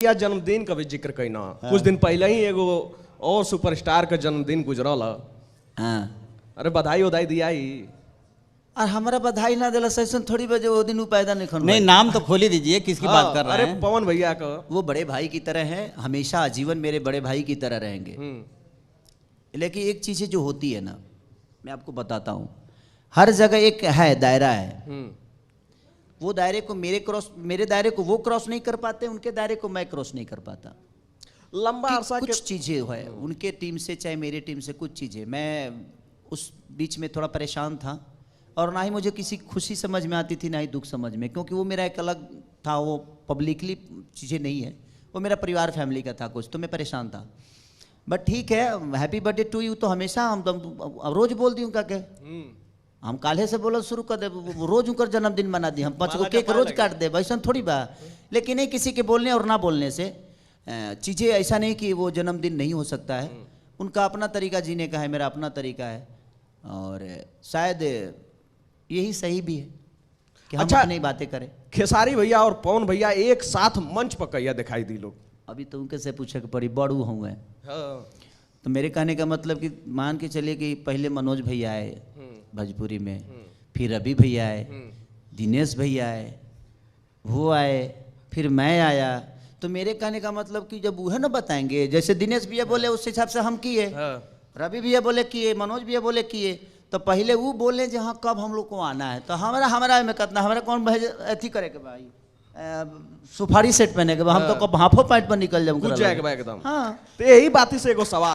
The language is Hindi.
या जन्मदिन का भी जिक्र कईना। कुछ दिन पहले ही एगो और सुपरस्टार का जन्मदिन गुजरल। अरे बधाई उधाई दिया ही। और हमारा बधाई ना दिला सैसन थोड़ी बजे वो दिन पैदा नहीं खन। नहीं, नाम तो खोल ही दीजिए, किसकी बात कर रहे हैं? अरे पवन भैया का। वो बड़े भाई की तरह हैं, हमेशा आजीवन मेरे बड़े भाई की तरह रहेंगे। लेकिन एक चीज़ें जो होती है ना, मैं आपको बताता हूँ, हर जगह एक है दायरा है। वो दायरे को मेरे दायरे को वो क्रॉस नहीं कर पाते, उनके दायरे को मैं क्रॉस नहीं कर पाता। लंबा अरसा कुछ चीज़ें है उनके टीम से चाहे मेरे टीम से, कुछ चीज़ें मैं उस बीच में थोड़ा परेशान था, और ना ही मुझे किसी खुशी समझ में आती थी ना ही दुख समझ में, क्योंकि वो मेरा एक अलग था, वो पब्लिकली चीज़ें नहीं है, वो मेरा परिवार फैमिली का था कुछ, तो मैं परेशान था। बट ठीक है, हैप्पी बर्थडे टू यू तो हमेशा हम रोज बोल दी क्या हम काले से बोला शुरू कर दे, रोज उनका जन्मदिन मना दी, हम 5 गो केक रोज काट दे, वैसा थोड़ी बा। लेकिन नहीं, किसी के बोलने और ना बोलने से चीज़ें ऐसा नहीं कि वो जन्मदिन नहीं हो सकता है। उनका अपना तरीका जीने का है, मेरा अपना तरीका है, और शायद यही सही भी है कि हम अपनी बातें करें। खेसारी भैया और पवन भैया एक साथ मंच पर कैया दिखाई दी लोग। अभी तो उनके से पूछे कि बड़ी बड़ू हूँ है। तो मेरे कहने का मतलब कि मान के चलिए कि पहले मनोज भैया आए भोजपुरी में, फिर रवि भैया आए, दिनेश भैया आए, वो आए, फिर मैं आया। तो मेरे कहने का मतलब कि जब वह ना बताएंगे, जैसे दिनेश भैया बोले उस हिसाब से हम किए, रवि भैया बोले किए, मनोज भैया बोले किए, तो पहले वो बोले जी हाँ कब हम लोग को आना है। तो हमारा में कितना, हमारा कौन अथी करे के भाई, सुपारी सेट पहने के हम तो कब हाफो पैंट पर निकल जाऊंगा एकदम। हाँ, तो यही बात से एगो सवाल